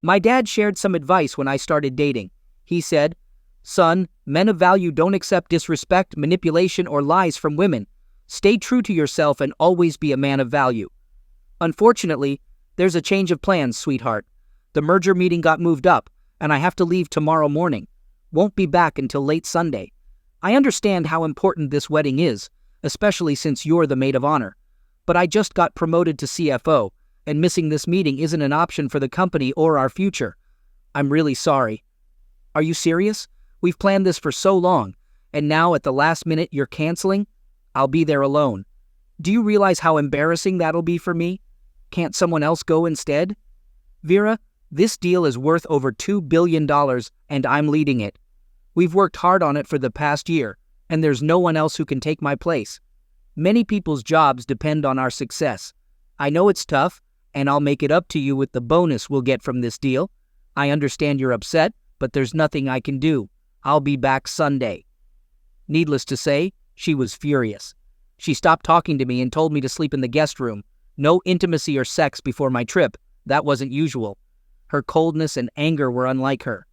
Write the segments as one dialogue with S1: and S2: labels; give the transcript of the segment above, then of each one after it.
S1: My dad shared some advice when I started dating. He said, "Son, men of value don't accept disrespect, manipulation, or lies from women. Stay true to yourself and always be a man of value." Unfortunately, there's a change of plans, sweetheart. The merger meeting got moved up, and I have to leave tomorrow morning. Won't be back until late Sunday. I understand how important this wedding is, especially since you're the maid of honor. But I just got promoted to CFO, and missing this meeting isn't an option for the company or our future. I'm really sorry. Are you serious? We've planned this for so long, and now at the last minute you're canceling? I'll be there alone. Do you realize how embarrassing that'll be for me? Can't someone else go instead? Vera, this deal is worth over $2 billion, and I'm leading it. We've worked hard on it for the past year, and there's no one else who can take my place. Many people's jobs depend on our success. I know it's tough, and I'll make it up to you with the bonus we'll get from this deal. I understand you're upset, but there's nothing I can do. I'll be back Sunday. Needless to say, she was furious. She stopped talking to me and told me to sleep in the guest room. No intimacy or sex before my trip. That wasn't usual. Her coldness and anger were unlike her.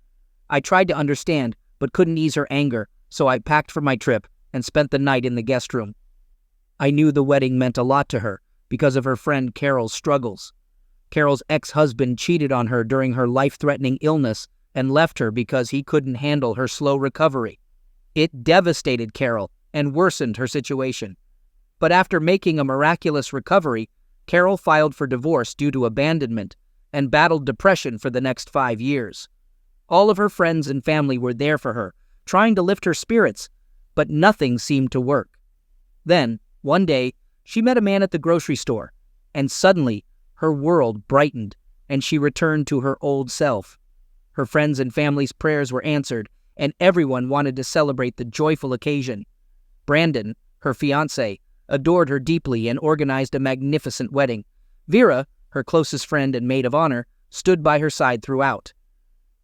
S1: I tried to understand, but couldn't ease her anger, so I packed for my trip and spent the night in the guest room. I knew the wedding meant a lot to her because of her friend Carol's struggles. Carol's ex-husband cheated on her during her life-threatening illness and left her because he couldn't handle her slow recovery. It devastated Carol and worsened her situation. But after making a miraculous recovery, Carol filed for divorce due to abandonment and battled depression for the next 5 years. All of her friends and family were there for her, trying to lift her spirits, but nothing seemed to work. Then, one day, she met a man at the grocery store, and suddenly, her world brightened, and she returned to her old self. Her friends' and family's prayers were answered, and everyone wanted to celebrate the joyful occasion. Brandon, her fiancé, adored her deeply and organized a magnificent wedding. Vera, her closest friend and maid of honor, stood by her side throughout.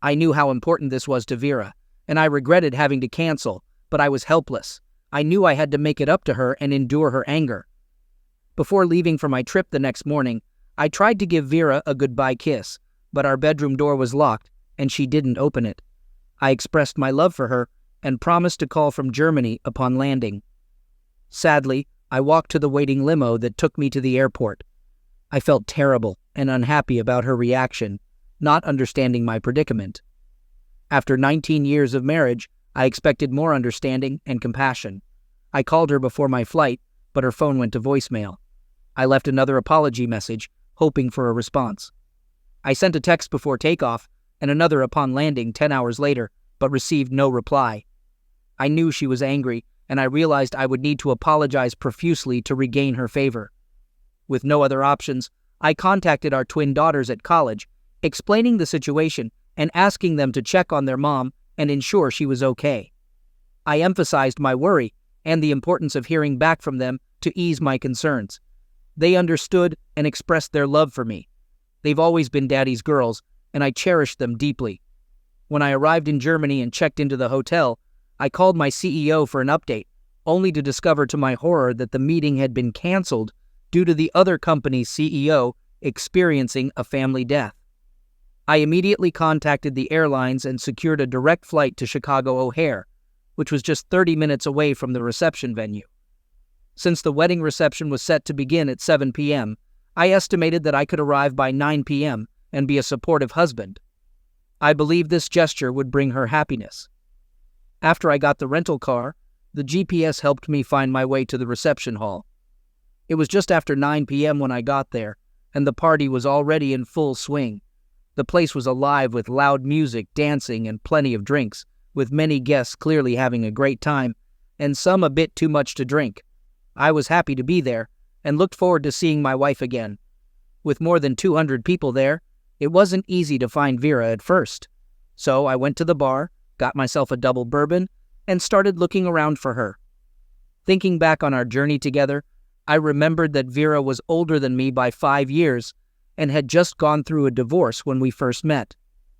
S1: I knew how important this was to Vera, and I regretted having to cancel, but I was helpless. I knew I had to make it up to her and endure her anger. Before leaving for my trip the next morning, I tried to give Vera a goodbye kiss, but our bedroom door was locked, and she didn't open it. I expressed my love for her and promised to call from Germany upon landing. Sadly, I walked to the waiting limo that took me to the airport. I felt terrible and unhappy about her reaction, not understanding my predicament. After 19 years of marriage, I expected more understanding and compassion. I called her before my flight, but her phone went to voicemail. I left another apology message, hoping for a response. I sent a text before takeoff and another upon landing 10 hours later, but received no reply. I knew she was angry, and I realized I would need to apologize profusely to regain her favor. With no other options, I contacted our twin daughters at college, explaining the situation and asking them to check on their mom and ensure she was okay. I emphasized my worry and the importance of hearing back from them to ease my concerns. They understood and expressed their love for me. They've always been Daddy's girls, and I cherished them deeply. When I arrived in Germany and checked into the hotel, I called my CEO for an update, only to discover to my horror that the meeting had been canceled due to the other company's CEO experiencing a family death. I immediately contacted the airlines and secured a direct flight to Chicago O'Hare, which was just 30 minutes away from the reception venue. Since the wedding reception was set to begin at 7 p.m., I estimated that I could arrive by 9 p.m. and be a supportive husband. I believed this gesture would bring her happiness. After I got the rental car, the GPS helped me find my way to the reception hall. It was just after 9 p.m. when I got there, and the party was already in full swing. The place was alive with loud music, dancing, and plenty of drinks, with many guests clearly having a great time, and some a bit too much to drink. I was happy to be there, and looked forward to seeing my wife again. With more than 200 people there, it wasn't easy to find Vera at first. So I went to the bar, got myself a double bourbon, and started looking around for her. Thinking back on our journey together, I remembered that Vera was older than me by 5 years and had just gone through a divorce when we first met.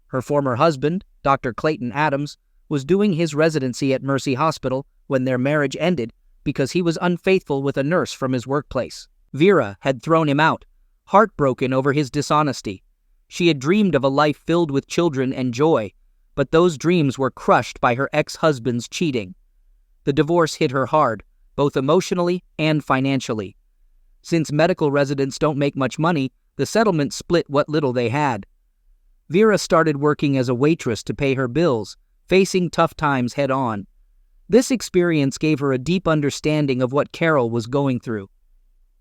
S1: Her former husband, Dr. Clayton Adams, was doing his residency at Mercy Hospital when their marriage ended because he was unfaithful with a nurse from his workplace. Vera had thrown him out, heartbroken over his dishonesty. She had dreamed of a life filled with children and joy, but those dreams were crushed by her ex-husband's cheating. The divorce hit her hard, both emotionally and financially. Since medical residents don't make much money, the settlement split what little they had. Vera started working as a waitress to pay her bills, facing tough times head-on. This experience gave her a deep understanding of what Carol was going through.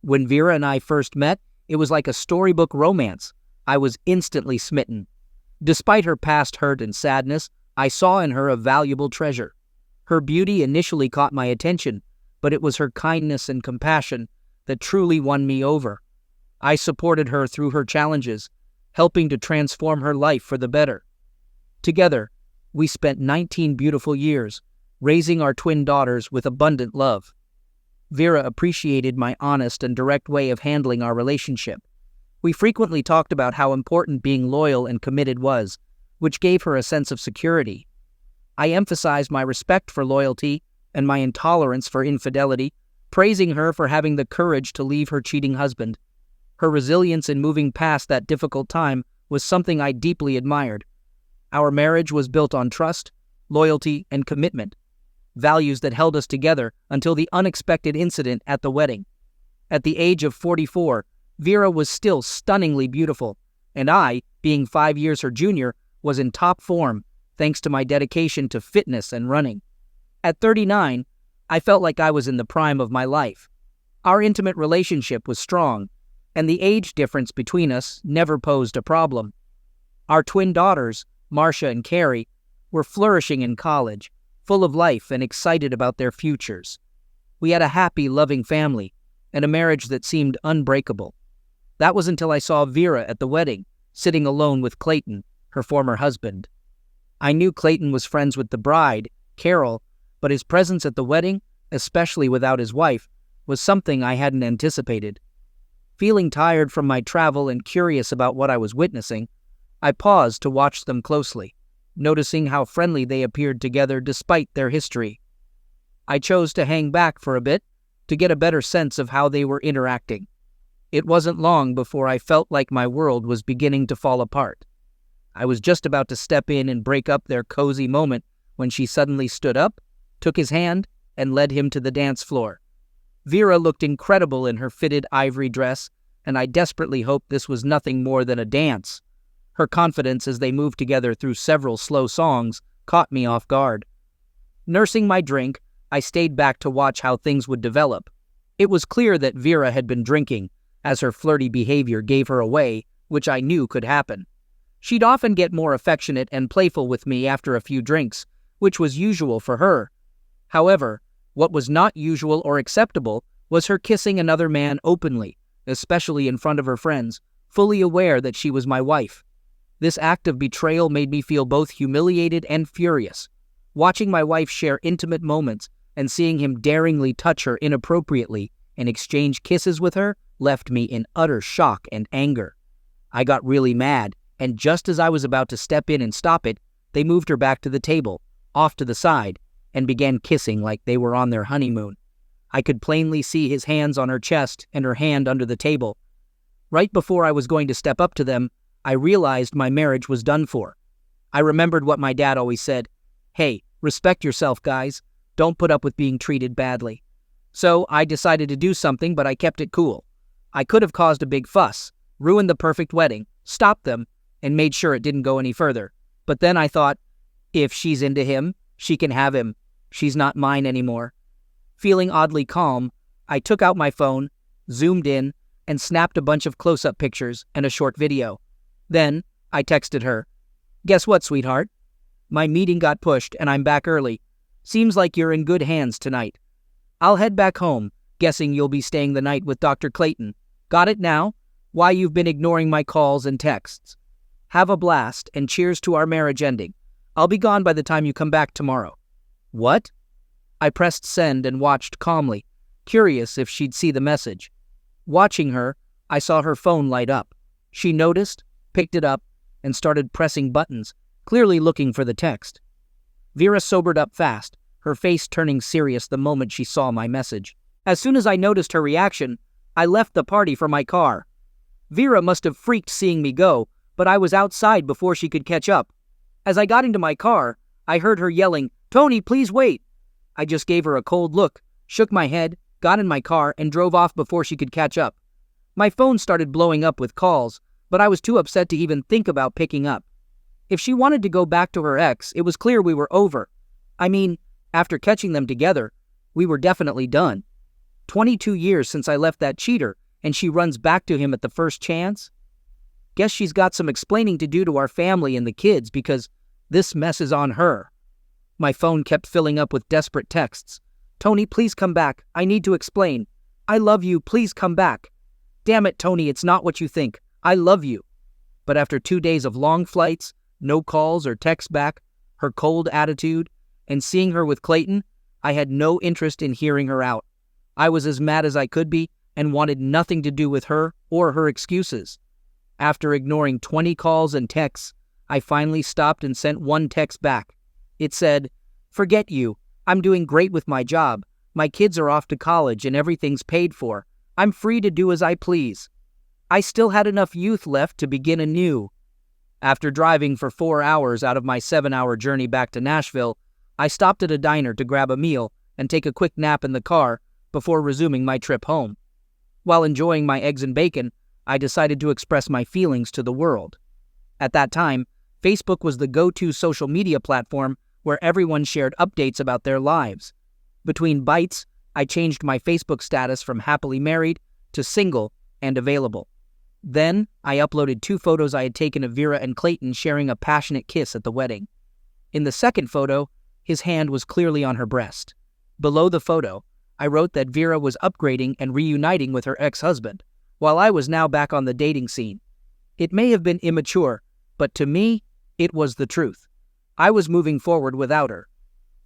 S1: When Vera and I first met, it was like a storybook romance. I was instantly smitten. Despite her past hurt and sadness, I saw in her a valuable treasure. Her beauty initially caught my attention, but it was her kindness and compassion that truly won me over. I supported her through her challenges, helping to transform her life for the better. Together, we spent 19 beautiful years, raising our twin daughters with abundant love. Vera appreciated my honest and direct way of handling our relationship. We frequently talked about how important being loyal and committed was, which gave her a sense of security. I emphasized my respect for loyalty and my intolerance for infidelity, praising her for having the courage to leave her cheating husband. Her resilience in moving past that difficult time was something I deeply admired. Our marriage was built on trust, loyalty, and commitment, values that held us together until the unexpected incident at the wedding. At the age of 44, Vera was still stunningly beautiful, and I, being 5 years her junior, was in top form thanks to my dedication to fitness and running. At 39, I felt like I was in the prime of my life. Our intimate relationship was strong, and the age difference between us never posed a problem. Our twin daughters, Marcia and Carrie, were flourishing in college, full of life and excited about their futures. We had a happy, loving family, and a marriage that seemed unbreakable. That was until I saw Vera at the wedding, sitting alone with Clayton, her former husband. I knew Clayton was friends with the bride, Carol, but his presence at the wedding, especially without his wife, was something I hadn't anticipated. Feeling tired from my travel and curious about what I was witnessing, I paused to watch them closely, noticing how friendly they appeared together despite their history. I chose to hang back for a bit to get a better sense of how they were interacting. It wasn't long before I felt like my world was beginning to fall apart. I was just about to step in and break up their cozy moment when she suddenly stood up, took his hand, and led him to the dance floor. Vera looked incredible in her fitted ivory dress, and I desperately hoped this was nothing more than a dance. Her confidence as they moved together through several slow songs caught me off guard. Nursing my drink, I stayed back to watch how things would develop. It was clear that Vera had been drinking, as her flirty behavior gave her away, which I knew could happen. She'd often get more affectionate and playful with me after a few drinks, which was usual for her. However, what was not usual or acceptable was her kissing another man openly, especially in front of her friends, fully aware that she was my wife. This act of betrayal made me feel both humiliated and furious. Watching my wife share intimate moments and seeing him daringly touch her inappropriately and exchange kisses with her left me in utter shock and anger. I got really mad, and just as I was about to step in and stop it, they moved her back to the table, off to the side, and began kissing like they were on their honeymoon. I could plainly see his hands on her chest and her hand under the table. Right before I was going to step up to them, I realized my marriage was done for. I remembered what my dad always said, "Hey, respect yourself, guys. Don't put up with being treated badly." So I decided to do something, but I kept it cool. I could have caused a big fuss, ruined the perfect wedding, stopped them, and made sure it didn't go any further. But then I thought, if she's into him, she can have him. She's not mine anymore. Feeling oddly calm, I took out my phone, zoomed in, and snapped a bunch of close-up pictures and a short video. Then, I texted her, "Guess what, sweetheart? My meeting got pushed and I'm back early. Seems like you're in good hands tonight. I'll head back home, guessing you'll be staying the night with Dr. Clayton. Got it now? Why you've been ignoring my calls and texts. Have a blast, and cheers to our marriage ending. I'll be gone by the time you come back tomorrow." What? I pressed send and watched calmly, curious if she'd see the message. Watching her, I saw her phone light up. She noticed, picked it up, and started pressing buttons, clearly looking for the text. Vera sobered up fast, her face turning serious the moment she saw my message. As soon as I noticed her reaction, I left the party for my car. Vera must have freaked seeing me go, but I was outside before she could catch up. As I got into my car, I heard her yelling, "Tony, please wait." I just gave her a cold look, shook my head, got in my car, and drove off before she could catch up. My phone started blowing up with calls, but I was too upset to even think about picking up. If she wanted to go back to her ex, it was clear we were over. I mean, after catching them together, we were definitely done. 22 years since I left that cheater, and she runs back to him at the first chance? Guess she's got some explaining to do to our family and the kids because this mess is on her. My phone kept filling up with desperate texts. "Tony, please come back. I need to explain. I love you. Please come back. Damn it, Tony, it's not what you think. I love you." But after 2 days of long flights, no calls or texts back, her cold attitude, and seeing her with Clayton, I had no interest in hearing her out. I was as mad as I could be and wanted nothing to do with her or her excuses. After ignoring 20 calls and texts, I finally stopped and sent one text back. It said, "Forget you. I'm doing great with my job. My kids are off to college and everything's paid for. I'm free to do as I please." I still had enough youth left to begin anew. After driving for 4 hours out of my 7-hour journey back to Nashville, I stopped at a diner to grab a meal and take a quick nap in the car before resuming my trip home. While enjoying my eggs and bacon, I decided to express my feelings to the world. At that time, Facebook was the go-to social media platform where everyone shared updates about their lives. Between bites, I changed my Facebook status from happily married to single and available. Then, I uploaded 2 photos I had taken of Vera and Clayton sharing a passionate kiss at the wedding. In the second photo, his hand was clearly on her breast. Below the photo, I wrote that Vera was upgrading and reuniting with her ex-husband, while I was now back on the dating scene. It may have been immature, but to me, it was the truth. I was moving forward without her.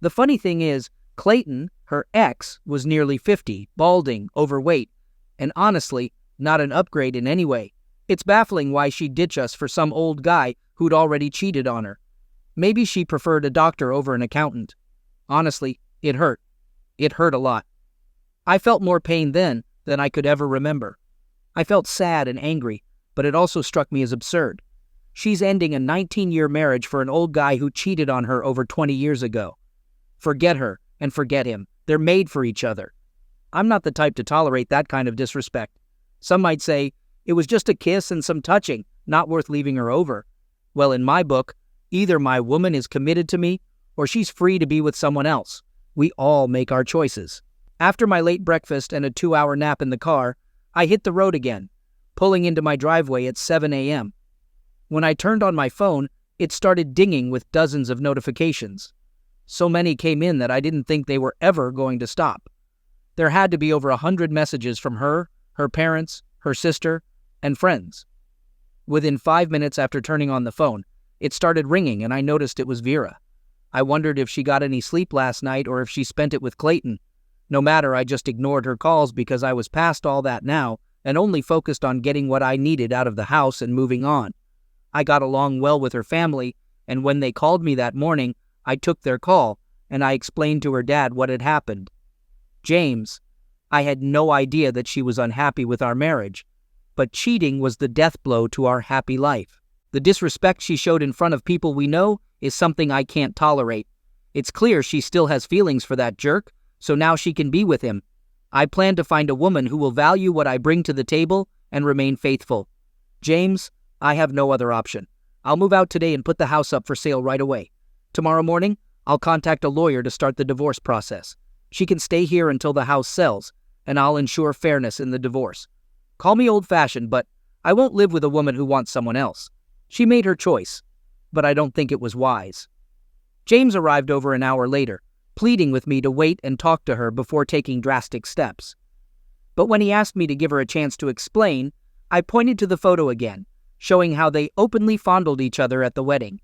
S1: The funny thing is, Clayton, her ex, was nearly 50, balding, overweight, and honestly, not an upgrade in any way. It's baffling why she'd ditch us for some old guy who'd already cheated on her. Maybe she preferred a doctor over an accountant. Honestly, it hurt. It hurt a lot. I felt more pain then than I could ever remember. I felt sad and angry, but it also struck me as absurd. She's ending a 19-year marriage for an old guy who cheated on her over 20 years ago. Forget her and forget him. They're made for each other. I'm not the type to tolerate that kind of disrespect. Some might say, it was just a kiss and some touching, not worth leaving her over. Well, in my book, either my woman is committed to me or she's free to be with someone else. We all make our choices. After my late breakfast and a 2-hour nap in the car, I hit the road again, pulling into my driveway at 7 a.m. When I turned on my phone, it started dinging with dozens of notifications. So many came in that I didn't think they were ever going to stop. There had to be over 100 messages from her parents, her sister, and friends. Within 5 minutes after turning on the phone, it started ringing and I noticed it was Vera. I wondered if she got any sleep last night or if she spent it with Clayton. No matter, I just ignored her calls because I was past all that now and only focused on getting what I needed out of the house and moving on. I got along well with her family, and when they called me that morning, I took their call and I explained to her dad what had happened. James, I had no idea that she was unhappy with our marriage, but cheating was the death blow to our happy life. The disrespect she showed in front of people we know is something I can't tolerate. It's clear she still has feelings for that jerk, so now she can be with him. I plan to find a woman who will value what I bring to the table and remain faithful. James, I have no other option. I'll move out today and put the house up for sale right away. Tomorrow morning, I'll contact a lawyer to start the divorce process. She can stay here until the house sells, and I'll ensure fairness in the divorce. Call me old-fashioned, but I won't live with a woman who wants someone else. She made her choice, but I don't think it was wise. James arrived over an hour later, pleading with me to wait and talk to her before taking drastic steps. But when he asked me to give her a chance to explain, I pointed to the photo again, showing how they openly fondled each other at the wedding.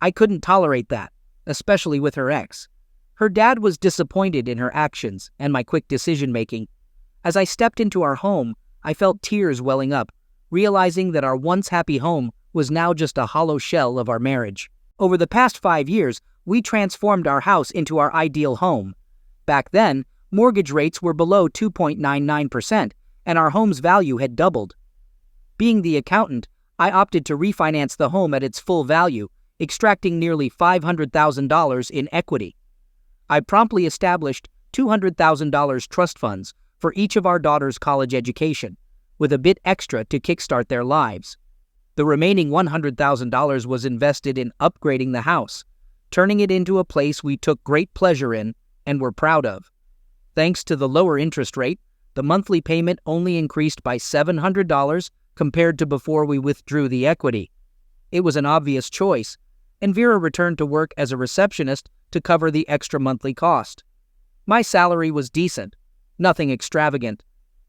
S1: I couldn't tolerate that, especially with her ex. Her dad was disappointed in her actions and my quick decision-making. As I stepped into our home, I felt tears welling up, realizing that our once happy home was now just a hollow shell of our marriage. Over the past 5 years, we transformed our house into our ideal home. Back then, mortgage rates were below 2.99%, and our home's value had doubled. Being the accountant, I opted to refinance the home at its full value, extracting nearly $500,000 in equity. I promptly established $200,000 trust funds for each of our daughters' college education, with a bit extra to kickstart their lives. The remaining $100,000 was invested in upgrading the house, turning it into a place we took great pleasure in and were proud of. Thanks to the lower interest rate, the monthly payment only increased by $700 compared to before we withdrew the equity. It was an obvious choice, and Vera returned to work as a receptionist to cover the extra monthly cost. My salary was decent, nothing extravagant,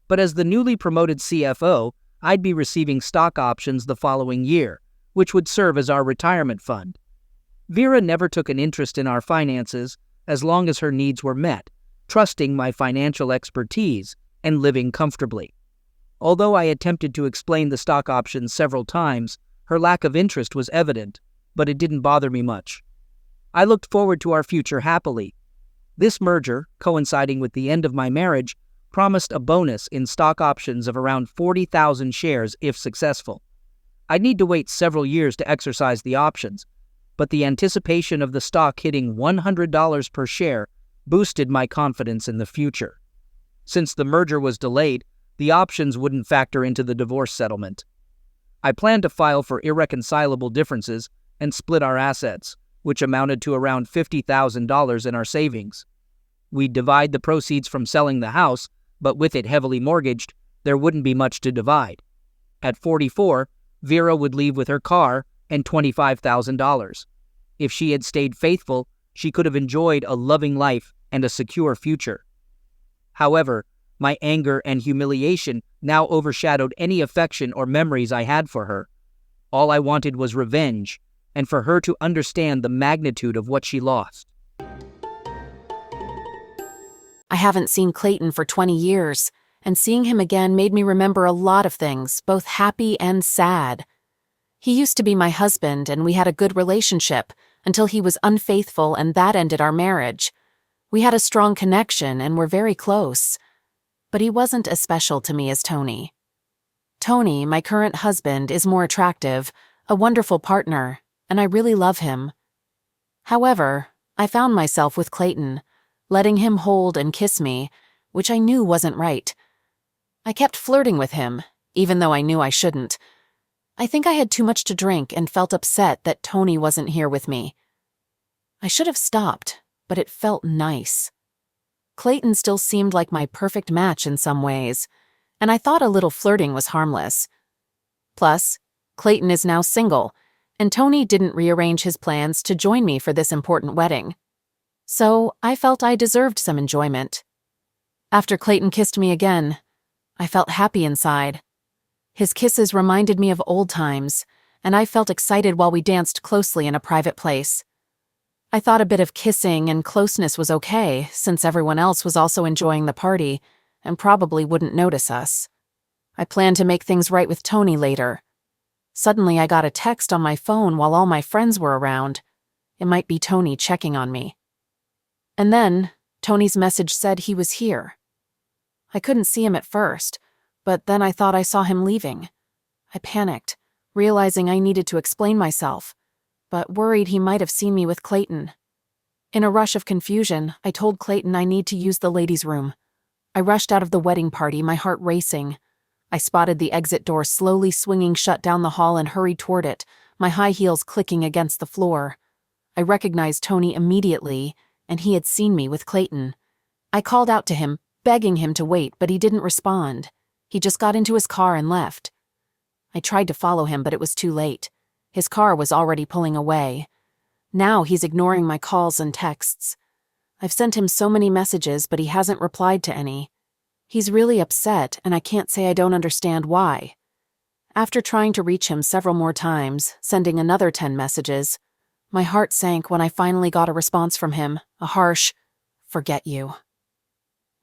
S1: but as the newly promoted CFO, I'd be receiving stock options the following year, which would serve as our retirement fund. Vera never took an interest in our finances as long as her needs were met, trusting my financial expertise and living comfortably. Although I attempted to explain the stock options several times, her lack of interest was evident, but it didn't bother me much. I looked forward to our future happily. This merger, coinciding with the end of my marriage, promised a bonus in stock options of around 40,000 shares if successful. I'd need to wait several years to exercise the options, but the anticipation of the stock hitting $100 per share boosted my confidence in the future. Since the merger was delayed, the options wouldn't factor into the divorce settlement. I planned to file for irreconcilable differences and split our assets, which amounted to around $50,000 in our savings. We'd divide the proceeds from selling the house, but with it heavily mortgaged, there wouldn't be much to divide. At 44, Vera would leave with her car and $25,000. If she had stayed faithful, she could have enjoyed a loving life and a secure future. However, my anger and humiliation now overshadowed any affection or memories I had for her. All I wanted was revenge, and for her to understand the magnitude of what she lost.
S2: I haven't seen Clayton for 20 years, and seeing him again made me remember a lot of things, both happy and sad. He used to be my husband, and we had a good relationship until he was unfaithful, and that ended our marriage. We had a strong connection and were very close, but he wasn't as special to me as Tony. Tony, my current husband, is more attractive, a wonderful partner, and I really love him. However, I found myself with Clayton, letting him hold and kiss me, which I knew wasn't right. I kept flirting with him, even though I knew I shouldn't. I think I had too much to drink and felt upset that Tony wasn't here with me. I should have stopped, but it felt nice. Clayton still seemed like my perfect match in some ways, and I thought a little flirting was harmless. Plus, Clayton is now single, and Tony didn't rearrange his plans to join me for this important wedding. So I felt I deserved some enjoyment. After Clayton kissed me again, I felt happy inside. His kisses reminded me of old times, and I felt excited while we danced closely in a private place. I thought a bit of kissing and closeness was okay, since everyone else was also enjoying the party and probably wouldn't notice us. I planned to make things right with Tony later. Suddenly I got a text on my phone while all my friends were around. It might be Tony checking on me. And then, Tony's message said he was here. I couldn't see him at first, but then I thought I saw him leaving. I panicked, realizing I needed to explain myself, but worried he might have seen me with Clayton. In a rush of confusion, I told Clayton I need to use the ladies' room. I rushed out of the wedding party, my heart racing. I spotted the exit door slowly swinging shut down the hall and hurried toward it, my high heels clicking against the floor. I recognized Tony immediately, and he had seen me with Clayton. I called out to him, begging him to wait, but he didn't respond. He just got into his car and left. I tried to follow him, but it was too late. His car was already pulling away. Now he's ignoring my calls and texts. I've sent him so many messages, but he hasn't replied to any. He's really upset, and I can't say I don't understand why. After trying to reach him several more times, sending another 10 messages, my heart sank when I finally got a response from him, a harsh, "Forget you."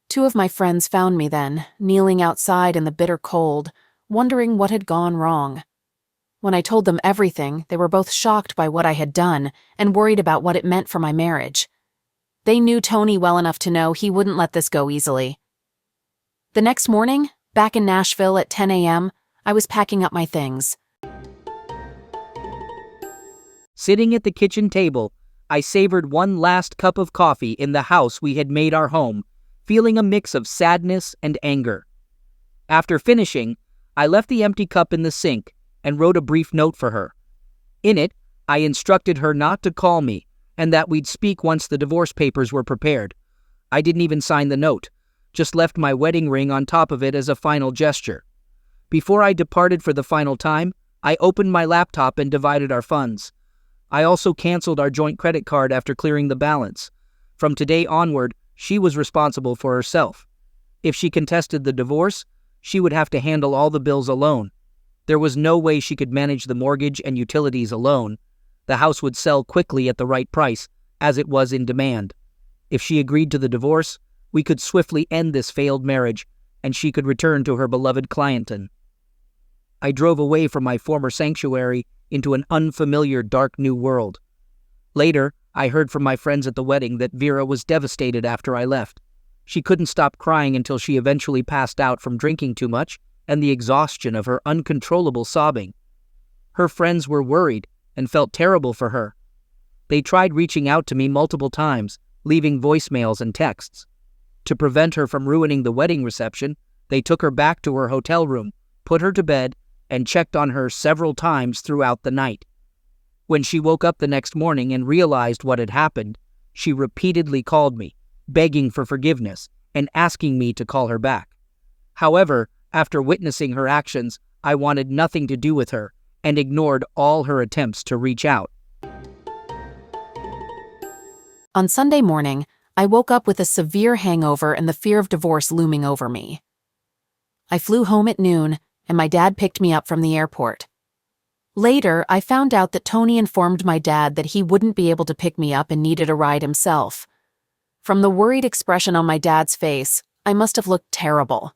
S2: 2 of my friends found me then, kneeling outside in the bitter cold, wondering what had gone wrong. When I told them everything, they were both shocked by what I had done and worried about what it meant for my marriage. They knew Tony well enough to know he wouldn't let this go easily. The next morning, back in Nashville at 10 a.m., I was packing up my things.
S1: Sitting at the kitchen table, I savored one last cup of coffee in the house we had made our home, feeling a mix of sadness and anger. After finishing, I left the empty cup in the sink and wrote a brief note for her. In it, I instructed her not to call me and that we'd speak once the divorce papers were prepared. I didn't even sign the note, just left my wedding ring on top of it as a final gesture. Before I departed for the final time, I opened my laptop and divided our funds. I also canceled our joint credit card after clearing the balance. From today onward, she was responsible for herself. If she contested the divorce, she would have to handle all the bills alone. There was no way she could manage the mortgage and utilities alone. The house would sell quickly at the right price, as it was in demand. If she agreed to the divorce, we could swiftly end this failed marriage, and she could return to her beloved Clienton. I drove away from my former sanctuary into an unfamiliar dark new world. Later, I heard from my friends at the wedding that Vera was devastated after I left. She couldn't stop crying until she eventually passed out from drinking too much and the exhaustion of her uncontrollable sobbing. Her friends were worried and felt terrible for her. They tried reaching out to me multiple times, leaving voicemails and texts. To prevent her from ruining the wedding reception, they took her back to her hotel room, put her to bed, and checked on her several times throughout the night. When she woke up the next morning and realized what had happened, she repeatedly called me, begging for forgiveness and asking me to call her back. However, after witnessing her actions, I wanted nothing to do with her and ignored all her attempts to reach out.
S2: On Sunday morning, I woke up with a severe hangover and the fear of divorce looming over me. I flew home at noon, and my dad picked me up from the airport. Later, I found out that Tony informed my dad that he wouldn't be able to pick me up and needed a ride himself. From the worried expression on my dad's face, I must have looked terrible.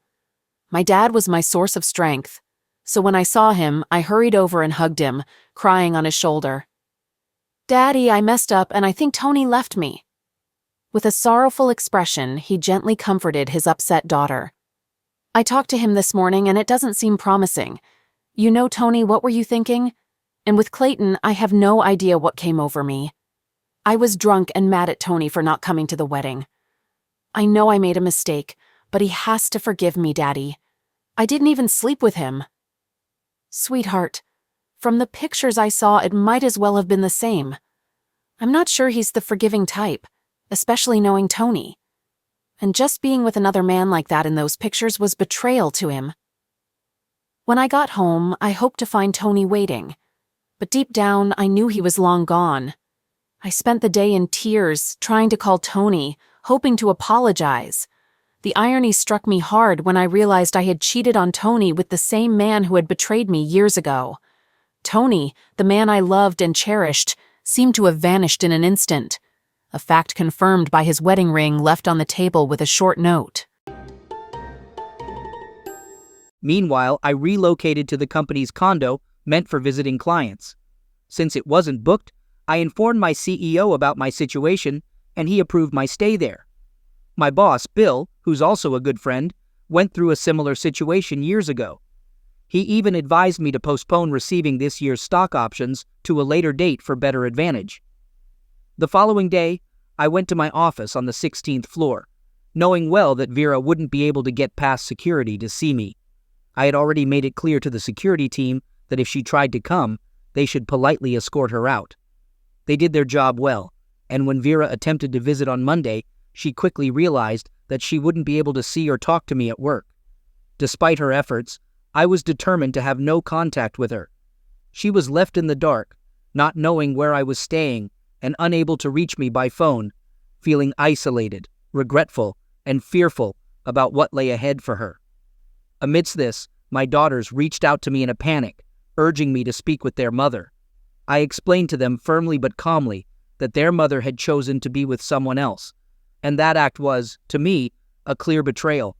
S2: My dad was my source of strength, so when I saw him, I hurried over and hugged him, crying on his shoulder. "Daddy, I messed up and I think Tony left me." With a sorrowful expression, he gently comforted his upset daughter. "I talked to him this morning and it doesn't seem promising. You know, Tony, what were you thinking? And with Clayton, I have no idea what came over me. I was drunk and mad at Tony for not coming to the wedding. I know I made a mistake, but he has to forgive me, Daddy. I didn't even sleep with him." "Sweetheart, from the pictures I saw, it might as well have been the same. I'm not sure he's the forgiving type, especially knowing Tony. And just being with another man like that in those pictures was betrayal to him." When I got home, I hoped to find Tony waiting, but deep down, I knew he was long gone. I spent the day in tears, trying to call Tony, hoping to apologize. The irony struck me hard when I realized I had cheated on Tony with the same man who had betrayed me years ago. Tony, the man I loved and cherished, seemed to have vanished in an instant, a fact confirmed by his wedding ring left on the table with a short note.
S1: Meanwhile, I relocated to the company's condo meant for visiting clients. Since it wasn't booked, I informed my CEO about my situation, and he approved my stay there. My boss, Bill, who's also a good friend, went through a similar situation years ago. He even advised me to postpone receiving this year's stock options to a later date for better advantage. The following day, I went to my office on the 16th floor, knowing well that Vera wouldn't be able to get past security to see me. I had already made it clear to the security team that if she tried to come, they should politely escort her out. They did their job well, and when Vera attempted to visit on Monday, she quickly realized that she wouldn't be able to see or talk to me at work. Despite her efforts, I was determined to have no contact with her. She was left in the dark, not knowing where I was staying and unable to reach me by phone, feeling isolated, regretful, and fearful about what lay ahead for her. Amidst this, my daughters reached out to me in a panic, urging me to speak with their mother. I explained to them firmly but calmly that their mother had chosen to be with someone else, and that act was, to me, a clear betrayal.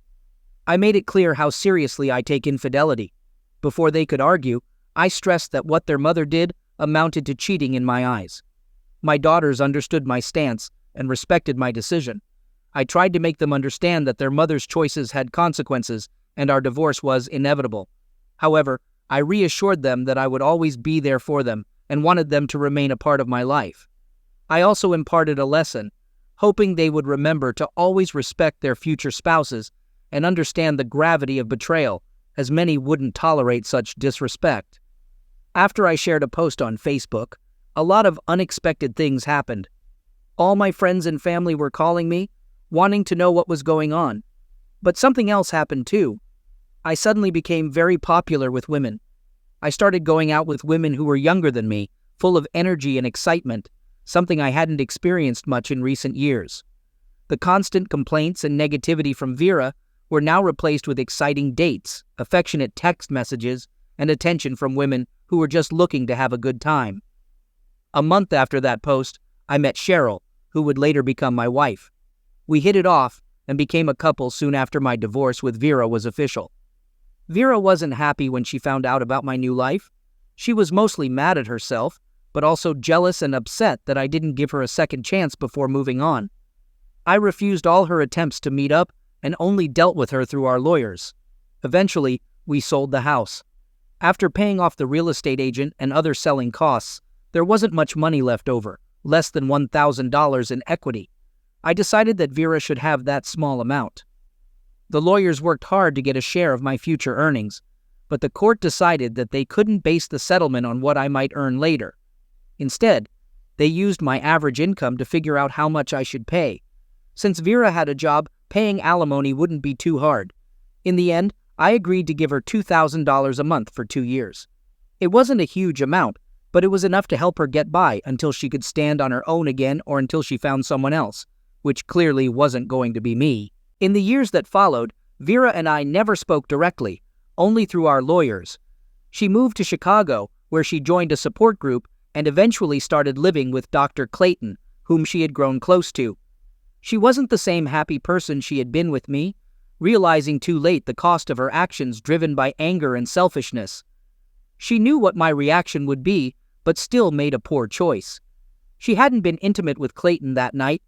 S1: I made it clear how seriously I take infidelity. Before they could argue, I stressed that what their mother did amounted to cheating in my eyes. My daughters understood my stance and respected my decision. I tried to make them understand that their mother's choices had consequences and our divorce was inevitable. However, I reassured them that I would always be there for them and wanted them to remain a part of my life. I also imparted a lesson, hoping they would remember to always respect their future spouses and understand the gravity of betrayal, as many wouldn't tolerate such disrespect. After I shared a post on Facebook, a lot of unexpected things happened. All my friends and family were calling me, wanting to know what was going on. But something else happened too. I suddenly became very popular with women. I started going out with women who were younger than me, full of energy and excitement, something I hadn't experienced much in recent years. The constant complaints and negativity from Vera were now replaced with exciting dates, affectionate text messages, and attention from women who were just looking to have a good time. A month after that post, I met Cheryl, who would later become my wife. We hit it off and became a couple soon after my divorce with Vera was official. Vera wasn't happy when she found out about my new life. She was mostly mad at herself, but also jealous and upset that I didn't give her a second chance before moving on. I refused all her attempts to meet up and only dealt with her through our lawyers. Eventually, we sold the house. After paying off the real estate agent and other selling costs, there wasn't much money left over, less than $1,000 in equity. I decided that Vera should have that small amount. The lawyers worked hard to get a share of my future earnings, but the court decided that they couldn't base the settlement on what I might earn later. Instead, they used my average income to figure out how much I should pay. Since Vera had a job, paying alimony wouldn't be too hard. In the end, I agreed to give her $2,000 a month for 2 years. It wasn't a huge amount, but it was enough to help her get by until she could stand on her own again or until she found someone else, which clearly wasn't going to be me. In the years that followed, Vera and I never spoke directly, only through our lawyers. She moved to Chicago, where she joined a support group and eventually started living with Dr. Clayton, whom she had grown close to. She wasn't the same happy person she had been with me, realizing too late the cost of her actions driven by anger and selfishness. She knew what my reaction would be, but still made a poor choice. She hadn't been intimate with Clayton that night,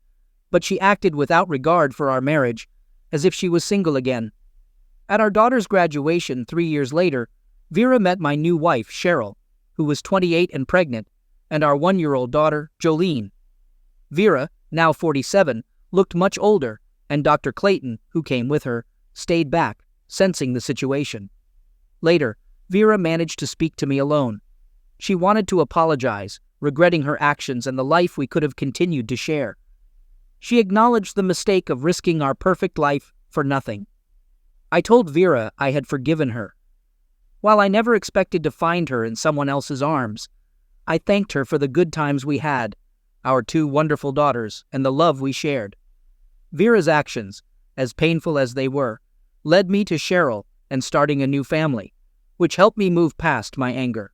S1: but she acted without regard for our marriage, as if she was single again. At our daughter's graduation 3 years later, Vera met my new wife, Cheryl, who was 28 and pregnant, and our 1-year-old daughter, Jolene. Vera, now 47, looked much older, and Dr. Clayton, who came with her, stayed back, sensing the situation. Later, Vera managed to speak to me alone. She wanted to apologize, regretting her actions and the life we could have continued to share. She acknowledged the mistake of risking our perfect life for nothing. I told Vera I had forgiven her. While I never expected to find her in someone else's arms, I thanked her for the good times we had, our 2 wonderful daughters, and the love we shared. Vera's actions, as painful as they were, led me to Cheryl and starting a new family, which helped me move past my anger.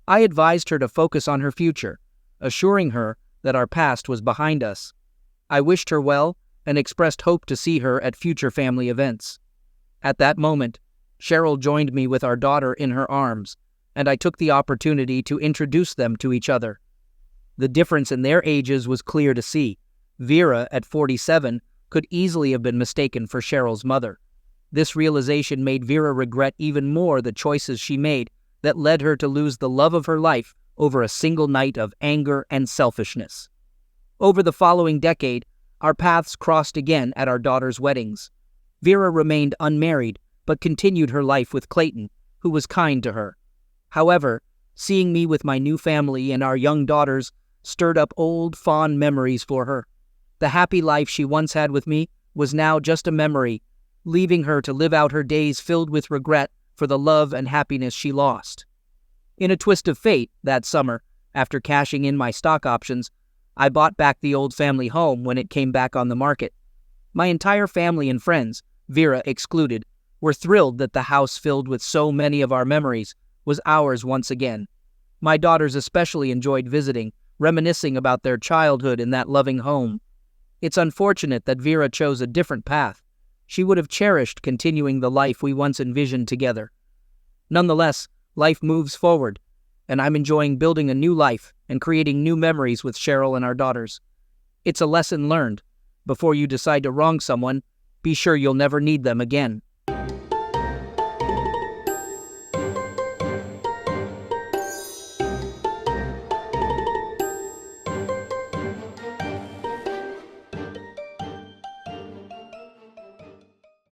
S1: I advised her to focus on her future, assuring her that our past was behind us. I wished her well and expressed hope to see her at future family events. At that moment, Cheryl joined me with our daughter in her arms, and I took the opportunity to introduce them to each other. The difference in their ages was clear to see. Vera, at 47, could easily have been mistaken for Cheryl's mother. This realization made Vera regret even more the choices she made that led her to lose the love of her life over a single night of anger and selfishness. Over the following decade, our paths crossed again at our daughters' weddings. Vera remained unmarried, but continued her life with Clayton, who was kind to her. However, seeing me with my new family and our young daughters stirred up old, fond memories for her. The happy life she once had with me was now just a memory, leaving her to live out her days filled with regret for the love and happiness she lost. In a twist of fate, that summer, after cashing in my stock options, I bought back the old family home when it came back on the market. My entire family and friends, Vera excluded, were thrilled that the house filled with so many of our memories was ours once again. My daughters especially enjoyed visiting, reminiscing about their childhood in that loving home. It's unfortunate that Vera chose a different path. She would have cherished continuing the life we once envisioned together. Nonetheless, life moves forward, and I'm enjoying building a new life and creating new memories with Cheryl and our daughters. It's a lesson learned. Before you decide to wrong someone, be sure you'll never need them again.